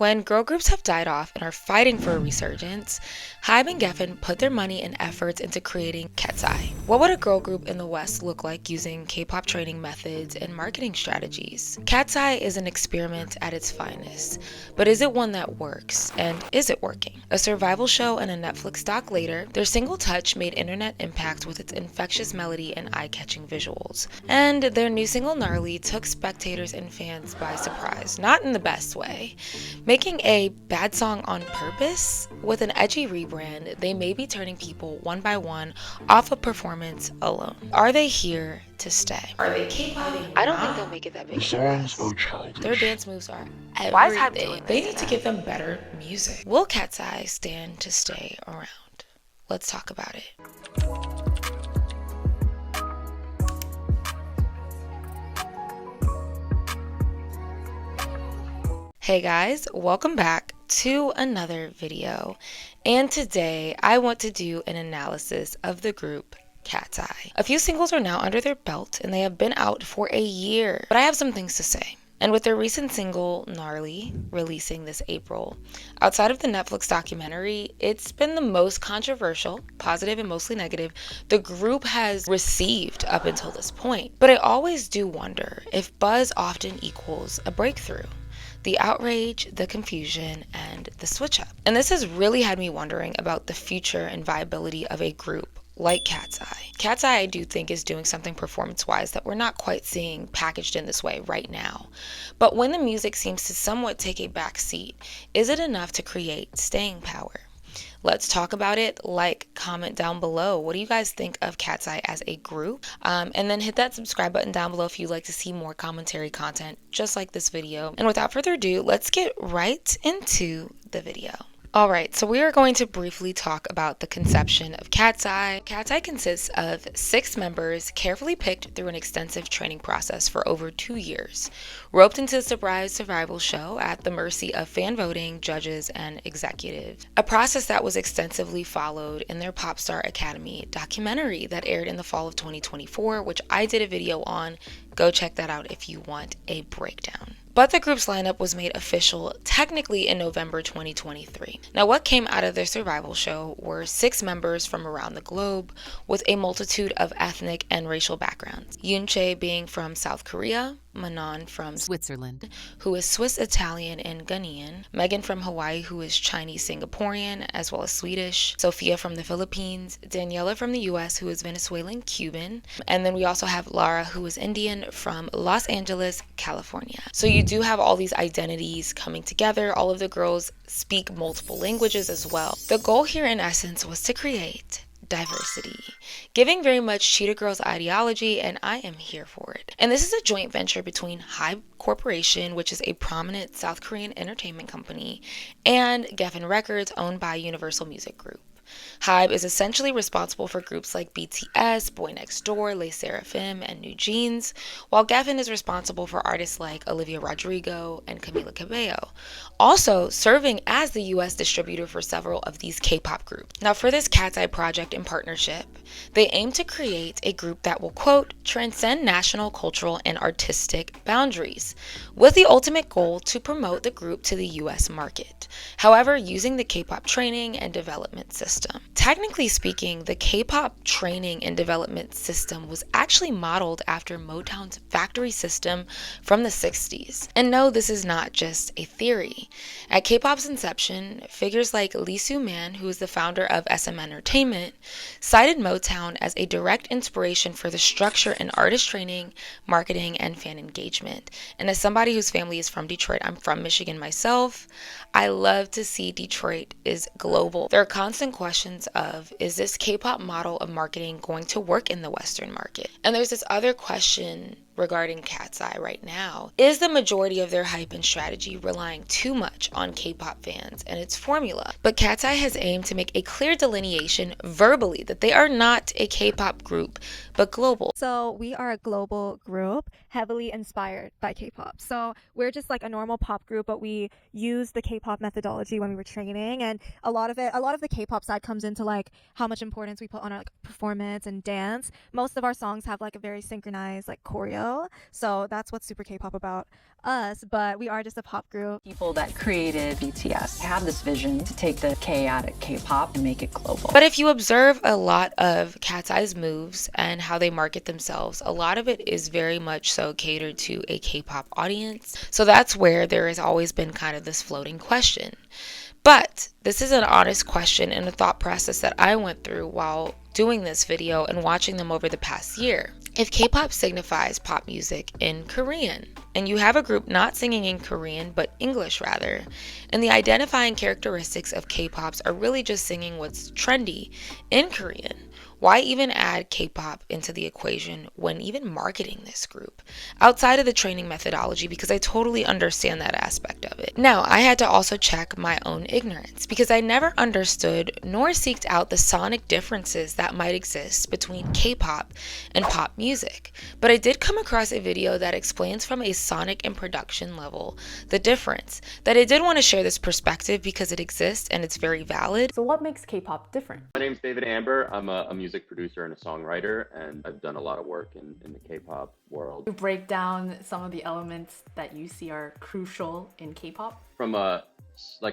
When girl groups have died off and are fighting for a resurgence, Hybe and Geffen put their money and efforts into creating KCON. What would a girl group in the West look like using K-pop training methods and marketing strategies? KCON is an experiment at its finest, but is it one that works? And is it working? A survival show and a Netflix doc later, their single touch made internet impact with its infectious melody and eye-catching visuals. And their new single Gnarly took spectators and fans by surprise, not in the best way. Making a bad song on purpose? With an edgy rebrand, they may be turning people one by one off of performance alone. Are they here to stay? Are they K-pop? I don't think they'll make it that big. Their dance moves are everything. They need to give them better music. Will Cat's Eye stand to stay around? Let's talk about it. Hey guys, welcome back to another video, and today I want to do an analysis of the group Cat's Eye. A few singles are now under their belt and they have been out for a year, but I have some things to say. And with their recent single Gnarly releasing this April, outside of the Netflix documentary, it's been the most controversial, positive and mostly negative, the group has received up until this point. But I always do wonder if buzz often equals a breakthrough. The outrage, the confusion, and the switch up. And this has really had me wondering about the future and viability of a group like Cat's Eye. Cat's Eye, I do think, is doing something performance-wise that we're not quite seeing packaged in this way right now. But when the music seems to somewhat take a back seat, is it enough to create staying power? Let's talk about it. Like, comment down below. What do you guys think of Cat's Eye as a group? And then hit that subscribe button down below if you'd like to see more commentary content just like this video. And without further ado, let's get right into the video. Alright, so we are going to briefly talk about the conception of Cat's Eye. Cat's Eye consists of 6 members carefully picked through an extensive training process for over 2 years, roped into the surprise survival show at the mercy of fan voting, judges, and executives. A process that was extensively followed in their Popstar Academy documentary that aired in the fall of 2024, which I did a video on. Go check that out if you want a breakdown. But the group's lineup was made official technically in November 2023. Now, what came out of their survival show were 6 members from around the globe with a multitude of ethnic and racial backgrounds. Yoonchae being from South Korea, Manon from Switzerland, who is Swiss Italian and Ghanaian, Megan from Hawaii, who is Chinese Singaporean as well as Swedish, Sophia from the Philippines, Daniela from the US, who is Venezuelan Cuban, and then we also have Lara, who is Indian from Los Angeles, California. So you do have all these identities coming together. All of the girls speak multiple languages as well. The goal here in essence was to create diversity, giving very much Cheetah Girls ideology, and I am here for it. And this is a joint venture between Hybe Corporation, which is a prominent South Korean entertainment company, and Geffen Records, owned by Universal Music Group. Hybe is essentially responsible for groups like BTS, Boy Next Door, Les Seraphim, and New Jeans, while Geffen is responsible for artists like Olivia Rodrigo and Camila Cabello, also serving as the US distributor for several of these K-pop groups. Now, for this Cat's Eye project in partnership, they aim to create a group that will, quote, transcend national, cultural, and artistic boundaries, with the ultimate goal to promote the group to the US market. However, using the K-pop training and development system. Technically speaking, the K-pop training and development system was actually modeled after Motown's factory system from the 60s. And no, this is not just a theory. At K-pop's inception, figures like Lee Soo-man, who is the founder of SM Entertainment, cited Motown as a direct inspiration for the structure in artist training, marketing, and fan engagement. And as somebody whose family is from Detroit, I'm from Michigan myself, I love to see Detroit is global. There are constant questions of, is this K-pop model of marketing going to work in the Western market? And there's this other question regarding Cat's Eye right now. Is the majority of their hype and strategy relying too much on K-pop fans and its formula? But Cat's Eye has aimed to make a clear delineation verbally that they are not a K-pop group, but global. So we are a global group heavily inspired by K-pop. So we're just like a normal pop group, but we use the K-pop methodology when we were training, and a lot of the K-pop side comes into like how much importance we put on our like performance and dance. Most of our songs have like a very synchronized like choreo, also. So that's what's super K-pop about us, but we are just a pop group. People that created BTS have this vision to take the chaotic K-pop and make it global. But if you observe a lot of Cat's Eye's moves and how they market themselves, a lot of it is very much so catered to a K-pop audience. So that's where there has always been kind of this floating question. But this is an honest question and a thought process that I went through while doing this video and watching them over the past year. If K-pop signifies pop music in Korean, and you have a group not singing in Korean but English rather, and the identifying characteristics of K-pops are really just singing what's trendy in Korean, why even add K-pop into the equation when even marketing this group outside of the training methodology? Because I totally understand that aspect of it. Now, I had to also check my own ignorance because I never understood nor seeked out the sonic differences that might exist between K-pop and pop music. But I did come across a video that explains from a sonic and production level the difference, that I did want to share this perspective because it exists and it's very valid. So what makes K-pop different? My name's David Amber. I'm a music producer and a songwriter, and I've done a lot of work in the K-pop world. To break down some of the elements that you see are crucial in K-pop. From a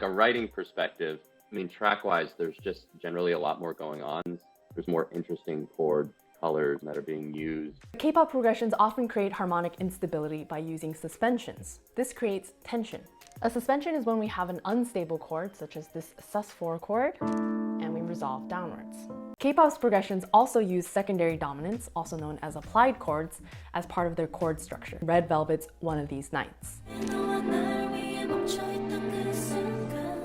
writing perspective, I mean, track-wise, there's just generally a lot more going on. There's more interesting chord colors that are being used. K-pop progressions often create harmonic instability by using suspensions. This creates tension. A suspension is when we have an unstable chord, such as this sus4 chord, and we resolve downwards. K-pop's progressions also use secondary dominants, also known as applied chords, as part of their chord structure. Red Velvet's One of These Nights.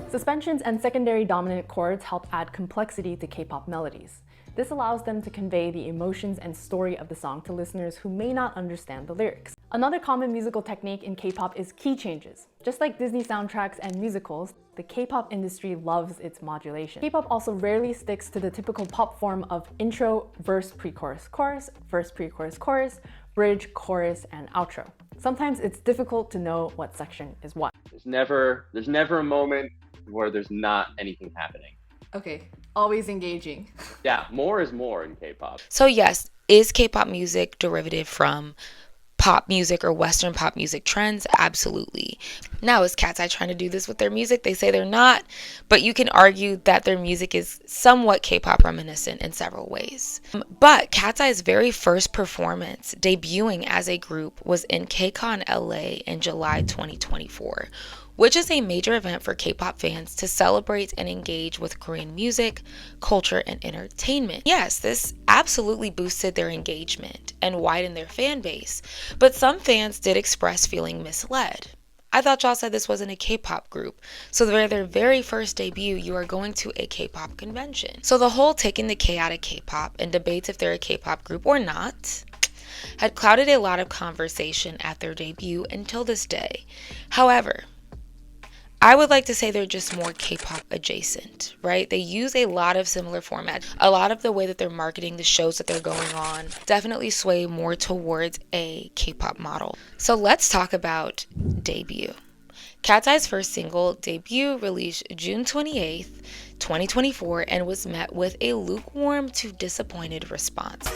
Suspensions and secondary dominant chords help add complexity to K-pop melodies. This allows them to convey the emotions and story of the song to listeners who may not understand the lyrics. Another common musical technique in K-pop is key changes. Just like Disney soundtracks and musicals, the K-pop industry loves its modulation. K-pop also rarely sticks to the typical pop form of intro, verse, pre-chorus, chorus, verse, pre-chorus, chorus, bridge, chorus, and outro. Sometimes it's difficult to know what section is what. There's never a moment where there's not anything happening. Okay, always engaging. Yeah, more is more in K-pop. So yes, is K-pop music derivative from pop music or Western pop music trends? Absolutely. Now, is Cat's Eye trying to do this with their music? They say they're not, but you can argue that their music is somewhat K-pop reminiscent in several ways. But Cat's Eye's very first performance debuting as a group was in KCON LA in July 2024, which is a major event for K-pop fans to celebrate and engage with Korean music, culture, and entertainment. Yes, this absolutely boosted their engagement and widened their fan base, but some fans did express feeling misled. I thought y'all said this wasn't a K-pop group, so for their very first debut, you are going to a K-pop convention. So the whole taking the K out of K-pop and debates if they're a K-pop group or not had clouded a lot of conversation at their debut until this day. However, I would like to say they're just more K-pop adjacent, right? They use a lot of similar formats. A lot of the way that they're marketing the shows that they're going on definitely sway more towards a K-pop model. So let's talk about debut. Cat's Eye's first single, Debut, released June 28th, 2024, and was met with a lukewarm to disappointed response.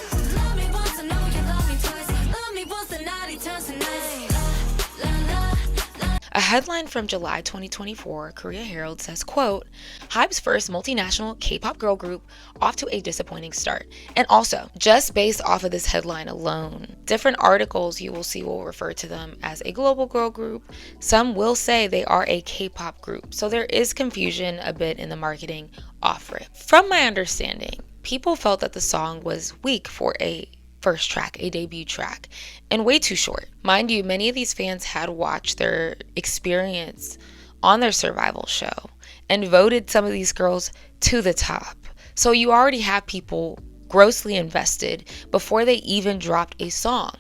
A headline from July 2024, Korea Herald says, quote, HYBE's first multinational K-pop girl group off to a disappointing start. And also, just based off of this headline alone, different articles you will see will refer to them as a global girl group. Some will say they are a K-pop group. So there is confusion a bit in the marketing off rip. From my understanding, people felt that the song was weak for a first track, a debut track, and way too short. Mind you, many of these fans had watched their experience on their survival show and voted some of these girls to the top. So you already have people grossly invested before they even dropped a song.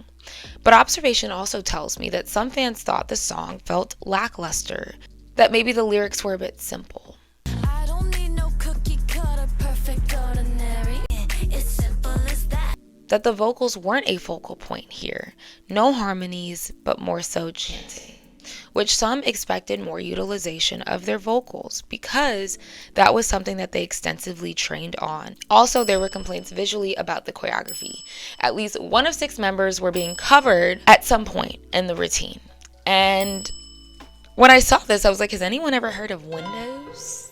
But observation also tells me that some fans thought the song felt lackluster, that maybe the lyrics were a bit simple. That the vocals weren't a focal point here. No harmonies, but more so chanting. which some expected more utilization of their vocals because that was something that they extensively trained on. Also, there were complaints visually about the choreography. At least one of 6 members were being covered at some point in the routine. And when I saw this, I was like, has anyone ever heard of Windows?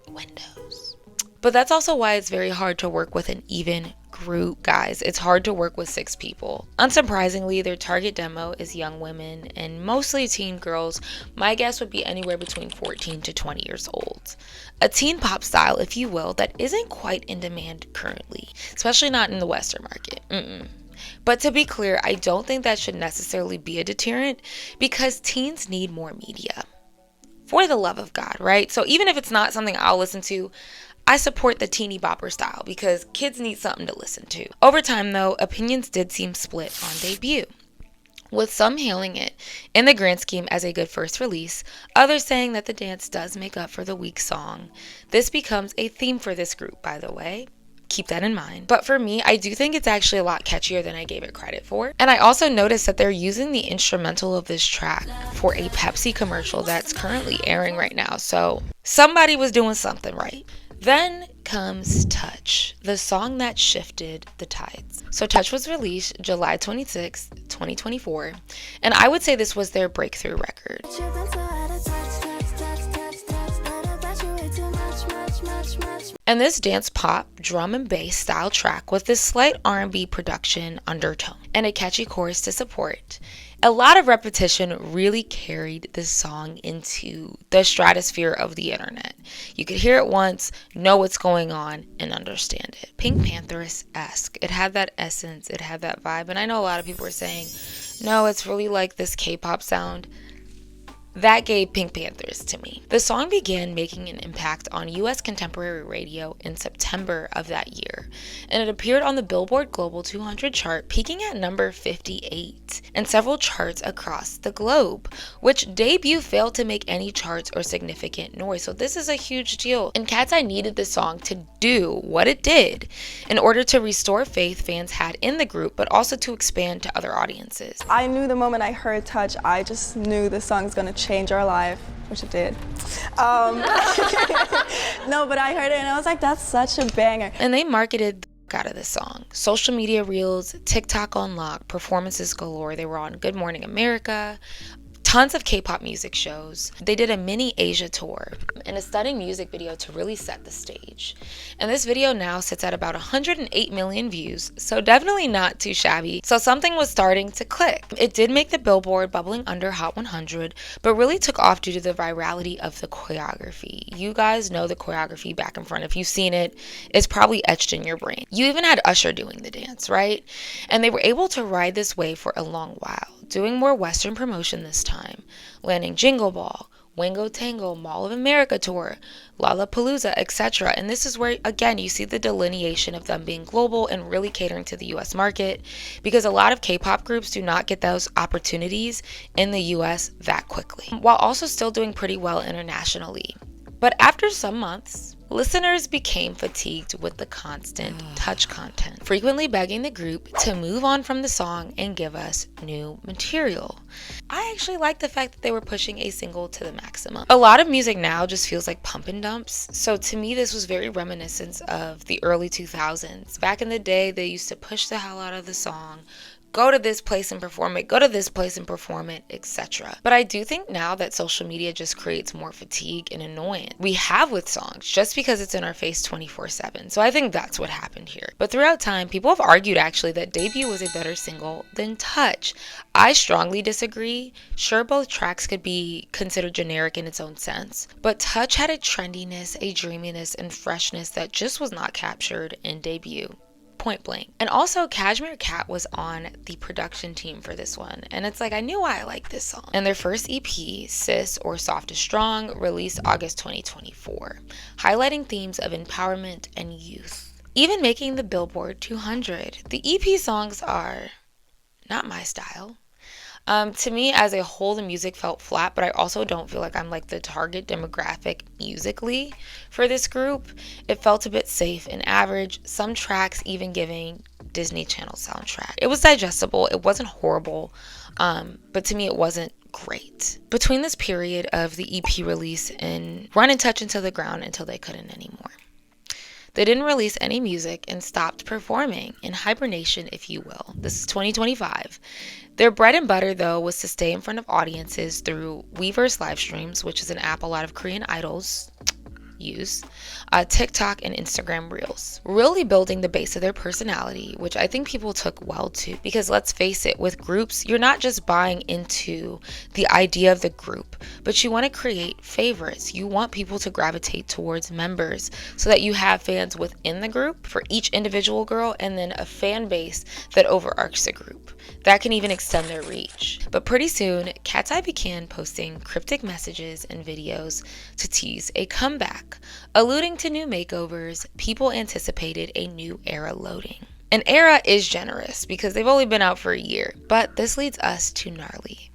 Windows. But that's also why it's very hard to work with an even group, guys. It's hard to work with 6 people. Unsurprisingly, their target demo is young women and mostly teen girls. My guess would be anywhere between 14 to 20 years old. A teen pop style, if you will, that isn't quite in demand currently, especially not in the Western market. But to be clear, I don't think that should necessarily be a deterrent because teens need more media. For the love of God, right? So even if it's not something I'll listen to, I support the teeny bopper style because kids need something to listen to. Over time, though, opinions did seem split on debut, with some hailing it in the grand scheme as a good first release, others saying that the dance does make up for the weak song. This becomes a theme for this group, by the way. Keep that in mind. But for me, I do think it's actually a lot catchier than I gave it credit for. And I also noticed that they're using the instrumental of this track for a Pepsi commercial that's currently airing right now. So somebody was doing something right. Then comes Touch, the song that shifted the tides. So Touch was released July 26, 2024, and I would say this was their breakthrough record. And this dance pop, drum and bass style track with this slight R&B production undertone and a catchy chorus to support. A lot of repetition really carried this song into the stratosphere of the internet. You could hear it once, know what's going on, and understand it. Pink Panthers-esque. It had that essence, it had that vibe, and I know a lot of people were saying, no, it's really like this K-pop sound. That gave Pink Panthers to me. The song began making an impact on US contemporary radio in September of that year, and it appeared on the Billboard Global 200 chart, peaking at number 58, and several charts across the globe, which debut failed to make any charts or significant noise. So this is a huge deal, and Cat's Eye needed this song to do what it did in order to restore faith fans had in the group, but also to expand to other audiences. I knew the moment I heard Touch, I just knew this song is gonna change our life, which it did. No, but I heard it and I was like, that's such a banger. And they marketed the out of this song. Social media reels, TikTok on lock, performances galore. They were on Good Morning America, tons of K-pop music shows. They did a mini Asia tour and a stunning music video to really set the stage. And this video now sits at about 108 million views, so definitely not too shabby. So something was starting to click. It did make the Billboard bubbling under Hot 100, but really took off due to the virality of the choreography. You guys know the choreography back and front. If you've seen it, it's probably etched in your brain. You even had Usher doing the dance, right? And they were able to ride this wave for a long while, doing more Western promotion this time, landing Jingle Ball, Wingo Tango, Mall of America tour, Lollapalooza, etc. And this is where, again, you see the delineation of them being global and really catering to the US market, because a lot of K-pop groups do not get those opportunities in the US that quickly, while also still doing pretty well internationally. But after some months, listeners became fatigued with the constant Touch content, frequently begging the group to move on from the song and give us new material. I actually like the fact that they were pushing a single to the maximum. A lot of music now just feels like pump and dumps, so to me this was very reminiscent of the early 2000s. Back in the day, they used to push the hell out of the song, go to this place and perform it, go to this place and perform it, etc. But I do think now that social media just creates more fatigue and annoyance we have with songs just because it's in our face 24/7. So I think that's what happened here. But throughout time, people have argued actually that Debut was a better single than Touch. I strongly disagree. Sure, both tracks could be considered generic in its own sense, but Touch had a trendiness, a dreaminess, and freshness that just was not captured in Debut. Point blank. And also Cashmere Cat was on the production team for this one, and it's like I knew why I liked this song. And their first EP, Sis or Soft is Strong, released August 2024, highlighting themes of empowerment and youth, even making the Billboard 200. The EP songs are not my style. To me, as a whole, the music felt flat, but I also don't feel like I'm like the target demographic musically for this group. It felt a bit safe and average, some tracks even giving Disney Channel soundtrack. It was digestible, it wasn't horrible, but to me it wasn't great. Between this period of the EP release and Run and Touch Until the Ground until they couldn't anymore, they didn't release any music and stopped performing, in hibernation, if you will. This is 2025. Their bread and butter, though, was to stay in front of audiences through Weverse live streams, which is an app a lot of Korean idols use, TikTok and Instagram Reels, really building the base of their personality, which I think people took well to, because let's face it, with groups, you're not just buying into the idea of the group, but you want to create favorites. You want people to gravitate towards members so that you have fans within the group for each individual girl, and then a fan base that overarches the group. That can even extend their reach. But pretty soon, KATSEYE began posting cryptic messages and videos to tease a comeback. Alluding to new makeovers, people anticipated a new era loading. An era is generous because they've only been out for a year, but this leads us to Gnarly.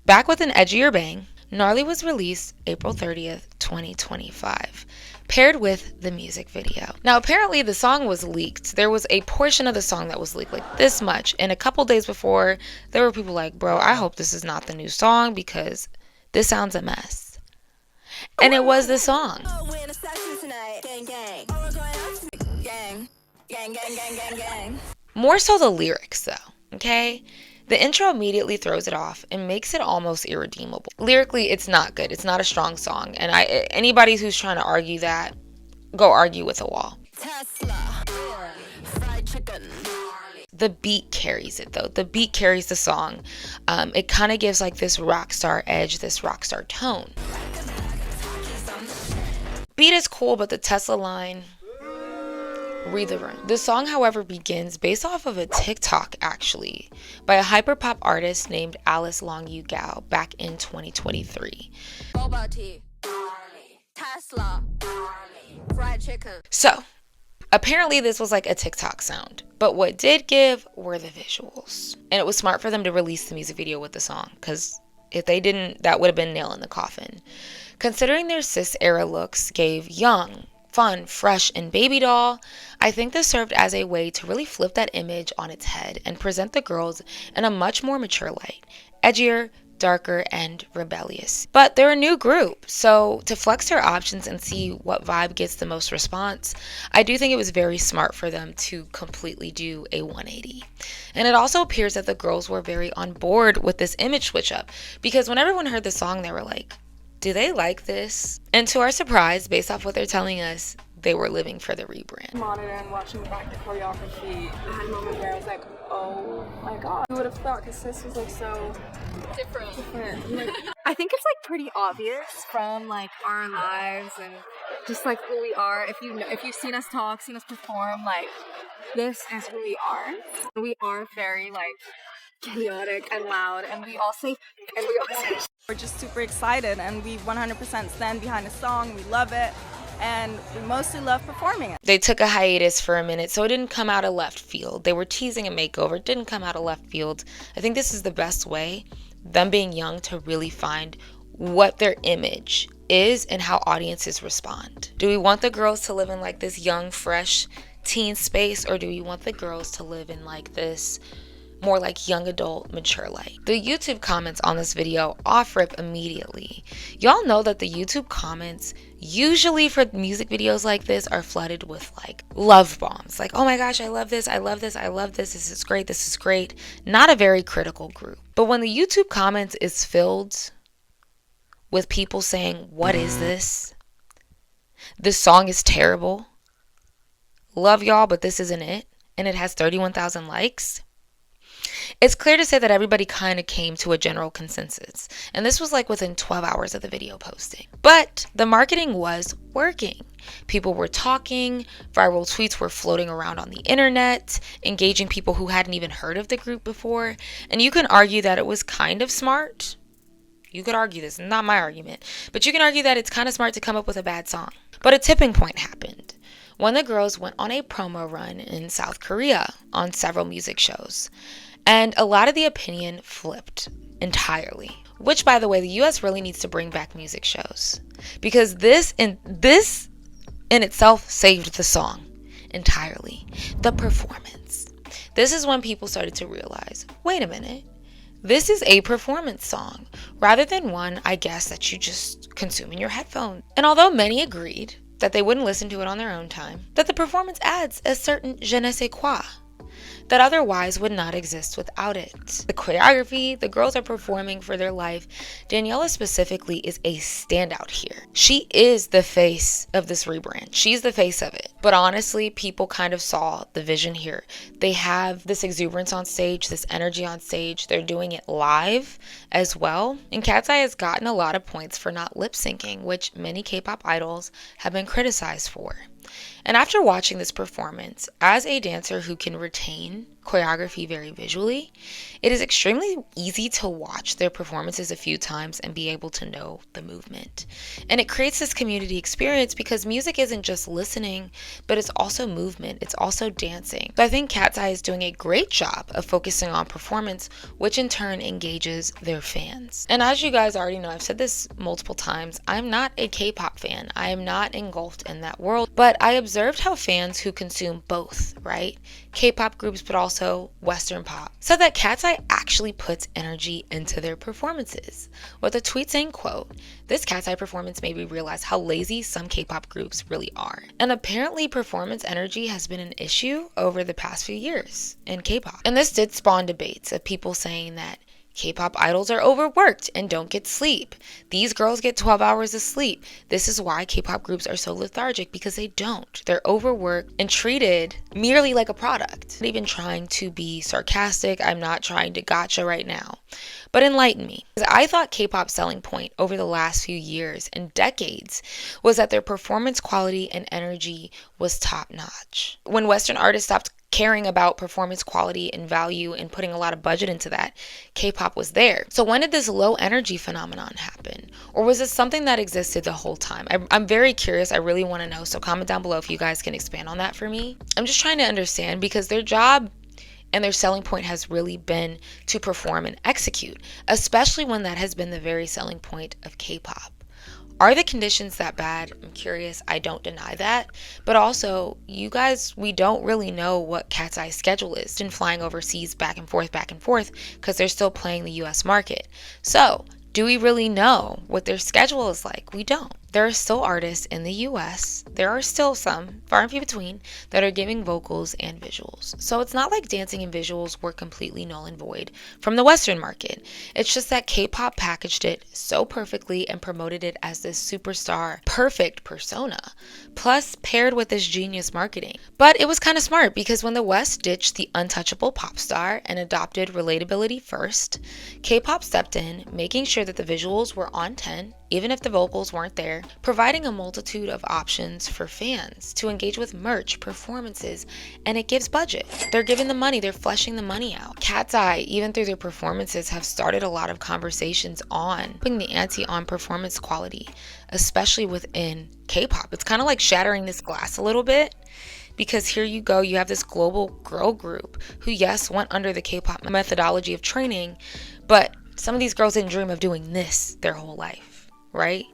Back with an edgier bang, Gnarly was released April 30th, 2025. Paired with the music video. Now, apparently the song was leaked. There was a portion of the song that was leaked, like this much. And a couple days before, there were people like, bro, I hope this is not the new song because this sounds a mess. And it was the song. More so the lyrics, though, okay? The intro immediately throws it off and makes it almost irredeemable. Lyrically, it's not good. It's not a strong song. And anybody who's trying to argue that, go argue with a wall. Tesla, fried chicken. The beat carries it, though. The beat carries the song. It kind of gives like this rock star edge, this rock star tone. Beat is cool, but the Tesla line, read the room. The song, however, begins based off of a TikTok, actually, by a hyperpop artist named Alice Long Yu Gao back in 2023. Tesla, fried chicken. So, apparently this was like a TikTok sound, but what did give were the visuals. And it was smart for them to release the music video with the song, because if they didn't, that would have been nail in the coffin. Considering their cis era looks gave young, fun, fresh, and baby doll, I think this served as a way to really flip that image on its head and present the girls in a much more mature light, edgier, darker, and rebellious. But they're a new group, so to flex their options and see what vibe gets the most response, I do think it was very smart for them to completely do a 180. And it also appears that the girls were very on board with this image switch up, because when everyone heard the song, they were like, do they like this? And to our surprise, based off what they're telling us, they were living for the rebrand. Monitor and watching back the choreography, I had a moment where I was like, oh my god. Who would have thought? Because this was like so different. I think it's like pretty obvious from like our lives and just like who we are. If you've seen us talk, seen us perform, like this is who we are. We are very like chaotic and loud, and we all say. We're just super excited, and we 100% stand behind the song. We love it, and we mostly love performing it. They took a hiatus for a minute, so it didn't come out of left field. They were teasing a makeover. It didn't come out of left field. I think this is the best way, them being young, to really find what their image is and how audiences respond. Do we want the girls to live in like this young, fresh teen space, or do we want the girls to live in like this more like young adult, mature light? The YouTube comments on this video off rip immediately. Y'all know that the YouTube comments usually for music videos like this are flooded with like love bombs. Like, oh my gosh, I love this, I love this, I love this, this is great, this is great. Not a very critical group. But when the YouTube comments is filled with people saying, what is this? This song is terrible. Love y'all, but this isn't it. And it has 31,000 likes. It's clear to say that everybody kind of came to a general consensus, and this was like within 12 hours of the video posting. But the marketing was working. People were talking, viral tweets were floating around on the internet, engaging people who hadn't even heard of the group before, and you can argue that it was kind of smart. You could argue this, not my argument, but you can argue that it's kind of smart to come up with a bad song. But a tipping point happened when the girls went on a promo run in South Korea on several music shows. And a lot of the opinion flipped entirely. Which, by the way, the US really needs to bring back music shows. Because this in itself saved the song entirely. The performance. This is when people started to realize, wait a minute, This is a performance song, rather than one, I guess, that you just consume in your headphones. And although many agreed that they wouldn't listen to it on their own time, that the performance adds a certain je ne sais quoi that otherwise would not exist without it. The choreography, the girls are performing for their life. Daniela specifically is a standout here. She is the face of this rebrand. She's the face of it. But honestly, people kind of saw the vision here. They have this exuberance on stage, this energy on stage. They're doing it live as well. And Cat's Eye has gotten a lot of points for not lip syncing, which many K-pop idols have been criticized for. And after watching this performance, as a dancer who can retain choreography very visually, it is extremely easy to watch their performances a few times and be able to know the movement. And it creates this community experience because music isn't just listening, but it's also movement, it's also dancing. So I think Cat's Eye is doing a great job of focusing on performance, which in turn engages their fans. And as you guys already know, I've said this multiple times, I'm not a K-pop fan. I am not engulfed in that world, but I observed how fans who consume both, right? K-pop groups, but also Western pop, said that Cat's Eye actually puts energy into their performances. With a tweet saying, quote, "This Cat's Eye performance made me realize how lazy some K-pop groups really are." And apparently performance energy has been an issue over the past few years in K-pop. And this did spawn debates of people saying that K-pop idols are overworked and don't get sleep. These girls get 12 hours of sleep. This is why K-pop groups are so lethargic, because they don't. They're overworked and treated merely like a product. I'm not even trying to be sarcastic. I'm not trying to gotcha right now. But enlighten me. Because I thought K-pop's selling point over the last few years and decades was that their performance quality and energy was top notch. When Western artists stopped caring about performance quality and value and putting a lot of budget into that, K-pop was there. So when did this low energy phenomenon happen? Or was it something that existed the whole time? I'm very curious. I really want to know. So comment down below if you guys can expand on that for me. I'm just trying to understand, because their job and their selling point has really been to perform and execute, especially when that has been the very selling point of K-pop. Are the conditions that bad? I'm curious. I don't deny that. But also, you guys, we don't really know what Cat's Eye's schedule is in flying overseas back and forth, because they're still playing the US market. So, do we really know what their schedule is like? We don't. There are still artists in the US, there are still some, far and few between, that are giving vocals and visuals. So it's not like dancing and visuals were completely null and void from the Western market. It's just that K-pop packaged it so perfectly and promoted it as this superstar, perfect persona, plus paired with this genius marketing. But it was kind of smart, because when the West ditched the untouchable pop star and adopted relatability first, K-pop stepped in, making sure that the visuals were on 10, even if the vocals weren't there, providing a multitude of options for fans to engage with merch, performances, and it gives budget. They're giving the money, they're fleshing the money out. Cat's Eye, even through their performances, have started a lot of conversations on putting the ante on performance quality, especially within K-pop. It's kind of like shattering this glass a little bit, because here you go, you have this global girl group who, yes, went under the K-pop methodology of training, but some of these girls didn't dream of doing this their whole life, right?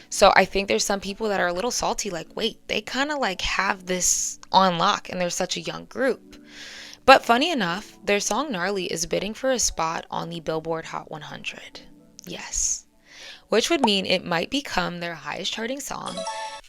So I think there's some people that are a little salty, like, wait, they kind of like have this on lock and they're such a young group. But funny enough, their song Gnarly is bidding for a spot on the Billboard Hot 100. Yes. Which would mean it might become their highest charting song.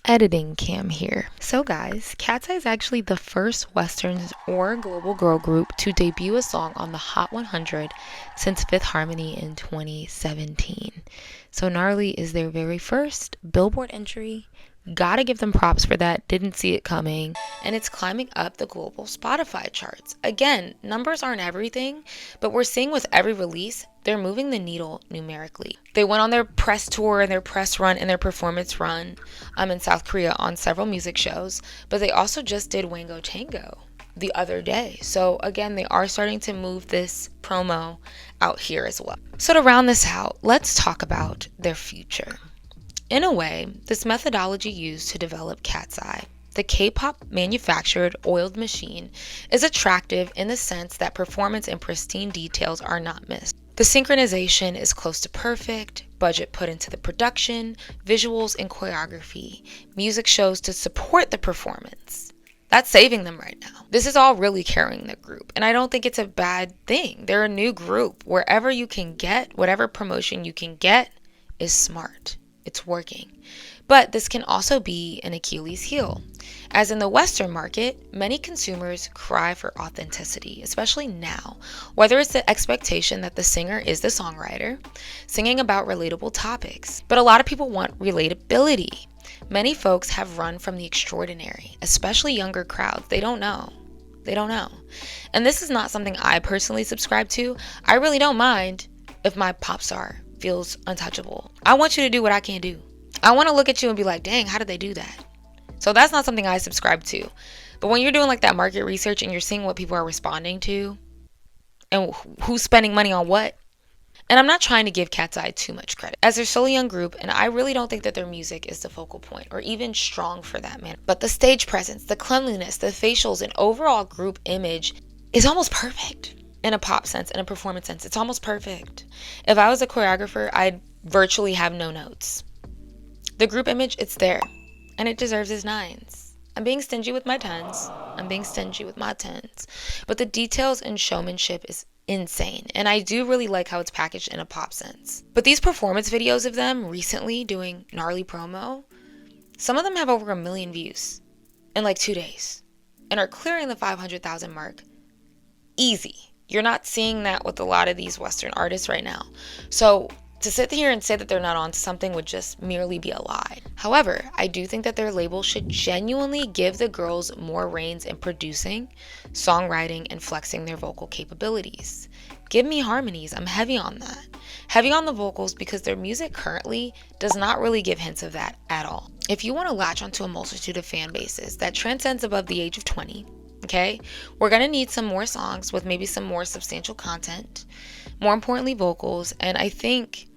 Editing cam here. So guys, Cat's Eye is actually the first Western or global girl group to debut a song on the Hot 100 since Fifth Harmony in 2017. So Gnarly is their very first Billboard entry. Gotta give them props for that. Didn't see it coming. And it's climbing up the global Spotify charts. Again, numbers aren't everything, but we're seeing with every release, they're moving the needle numerically. They went on their press tour and their press run and their performance run in South Korea on several music shows, but they also just did Wango Tango the other day. So again, they are starting to move this promo out here as well. So to round this out, let's talk about their future. In a way, this methodology used to develop Cat's Eye, the K-pop manufactured oiled machine, is attractive in the sense that performance and pristine details are not missed. The synchronization is close to perfect, budget put into the production, visuals and choreography, music shows to support the performance. That's saving them right now. This is all really carrying the group. And I don't think it's a bad thing. They're a new group. Wherever you can get, whatever promotion you can get is smart. It's working. But this can also be an Achilles heel. As in the Western market, many consumers cry for authenticity, especially now. Whether it's the expectation that the singer is the songwriter, singing about relatable topics. But a lot of people want relatability. Many folks have run from the extraordinary, especially younger crowds. They don't know. And this is not something I personally subscribe to. I really don't mind if my pop star feels untouchable. I want you to do what I can't do. I want to look at you and be like, dang, how did they do that? So that's not something I subscribe to. But when you're doing like that market research and you're seeing what people are responding to and who's spending money on what, and I'm not trying to give Cat's Eye too much credit, as they're still a young group, and I really don't think that their music is the focal point, or even strong for that matter. But the stage presence, the cleanliness, the facials, and overall group image is almost perfect in a pop sense, in a performance sense. It's almost perfect. If I was a choreographer, I'd virtually have no notes. The group image, it's there, and it deserves its 9s. I'm being stingy with my 10s. But the details and showmanship is insane, and I do really like how it's packaged in a pop sense. But these performance videos of them recently doing gnarly promo, some of them have over 1 million views in like 2 days and are clearing the 500,000 mark easy. You're not seeing that with a lot of these Western artists right now. So to sit here and say that they're not onto something would just merely be a lie. However, I do think that their label should genuinely give the girls more reins in producing, songwriting, and flexing their vocal capabilities. Give me harmonies. I'm heavy on that. Heavy on the vocals because their music currently does not really give hints of that at all. If you want to latch onto a multitude of fan bases that transcends above the age of 20, okay, we're going to need some more songs with maybe some more substantial content, more importantly vocals, and I think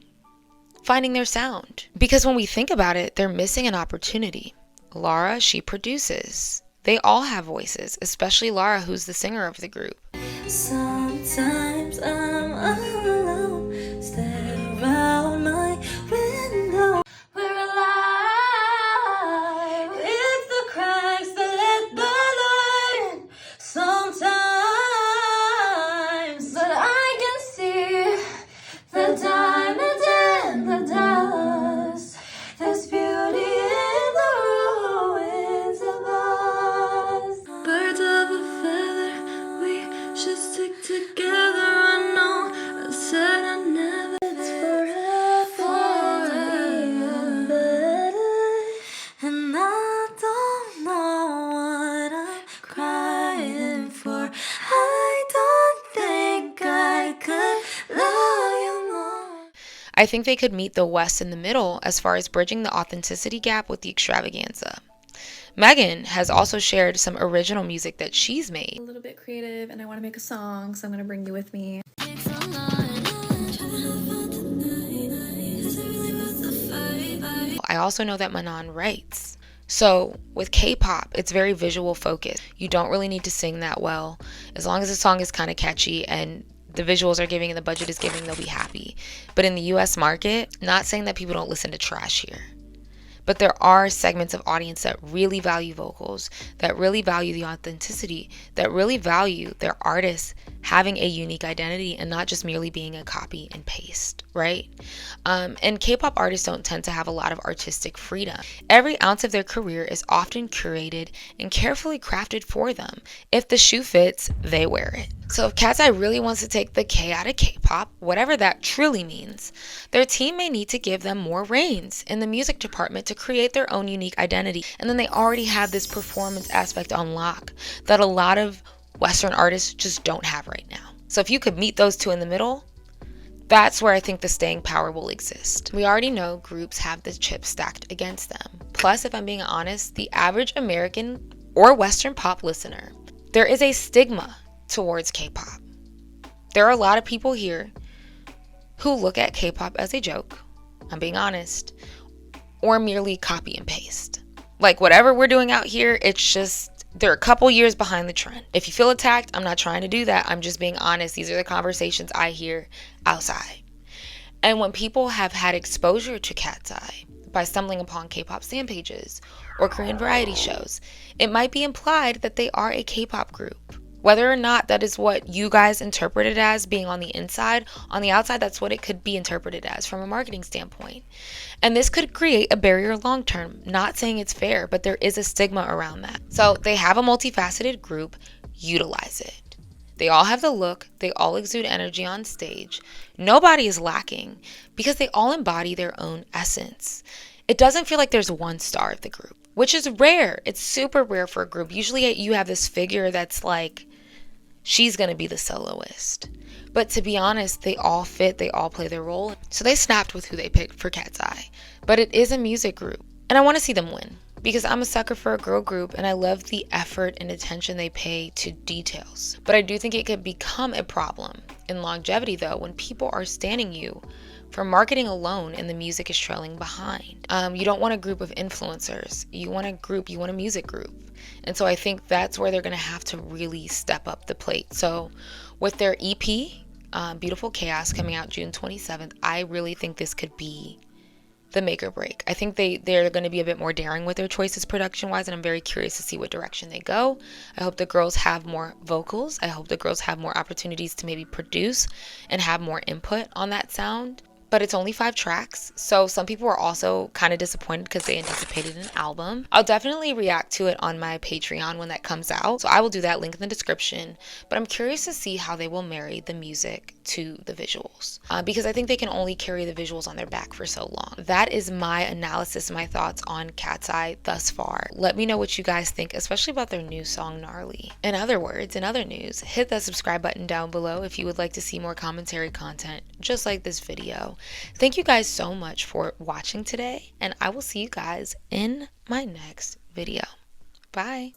finding their sound. Because when we think about it, they're missing an opportunity. Lara, she produces. They all have voices, especially Lara, who's the singer of the group. Sometimes I'm alone, stare out my window. We're alive. It's the cracks that let the light in. Sometimes, but I can see the diamonds and the dust. There's beauty in the ruins of us. Birds of a feather, we should stick together. I know I said I never. It's forever, and I don't know what I'm crying for. I don't think I could love you more. I think they could meet the West in the middle as far as bridging the authenticity gap with the extravaganza. Megan has also shared some original music that she's made. A little bit creative and I want to make a song, so I'm going to bring you with me. I also know that Manon writes. So with K-pop, it's very visual focused. You don't really need to sing that well. As long as the song is kind of catchy and the visuals are giving and the budget is giving, they'll be happy. But in the US market, not saying that people don't listen to trash here, but there are segments of audience that really value vocals, that really value the authenticity, that really value their artists having a unique identity and not just merely being a copy and paste, right? And K-pop artists don't tend to have a lot of artistic freedom. Every ounce of their career is often curated and carefully crafted for them. If the shoe fits, they wear it. So if Cat's Eye really wants to take the K out of K-pop, whatever that truly means, their team may need to give them more reins in the music department to create their own unique identity. And then they already have this performance aspect on lock that a lot of Western artists just don't have right now. So if you could meet those two in the middle, that's where I think the staying power will exist. We already know groups have the chips stacked against them. Plus, if I'm being honest, the average American or Western pop listener, there is a stigma towards K-pop. There are a lot of people here who look at K-pop as a joke, I'm being honest, or merely copy and paste. Like whatever we're doing out here, it's just, they're a couple years behind the trend. If you feel attacked, I'm not trying to do that. I'm just being honest. These are the conversations I hear outside. And when people have had exposure to Cat's Eye by stumbling upon K-pop fan pages or Korean variety shows, it might be implied that they are a K-pop group. Whether or not that is what you guys interpret it as being on the inside, on the outside, that's what it could be interpreted as from a marketing standpoint. And this could create a barrier long term. Not saying it's fair, but there is a stigma around that. So they have a multifaceted group, utilize it. They all have the look, they all exude energy on stage. Nobody is lacking because they all embody their own essence. It doesn't feel like there's one star of the group, which is rare. It's super rare for a group. Usually you have this figure that's like, she's going to be the soloist. But to be honest, they all fit, they all play their role. So they snapped with who they picked for Cat's Eye. But it is a music group. And I want to see them win because I'm a sucker for a girl group and I love the effort and attention they pay to details. But I do think it could become a problem in longevity though when people are standing you for marketing alone and the music is trailing behind. You don't want a group of influencers. You want a music group. And so I think that's where they're going to have to really step up the plate. So with their EP, Beautiful Chaos, coming out June 27th, I really think this could be the make or break. I think they're going to be a bit more daring with their choices production-wise, and I'm very curious to see what direction they go. I hope the girls have more vocals. I hope the girls have more opportunities to maybe produce and have more input on that sound. But it's only 5 tracks, so some people were also kind of disappointed because they anticipated an album. I'll definitely react to it on my Patreon when that comes out, so I will do that, link in the description. But I'm curious to see how they will marry the music to the visuals, because I think they can only carry the visuals on their back for so long. That is my analysis, my thoughts on Cat's Eye thus far. Let me know what you guys think, especially about their new song, Gnarly. In other words, in other news, hit that subscribe button down below if you would like to see more commentary content just like this video. Thank you guys so much for watching today, and I will see you guys in my next video. Bye.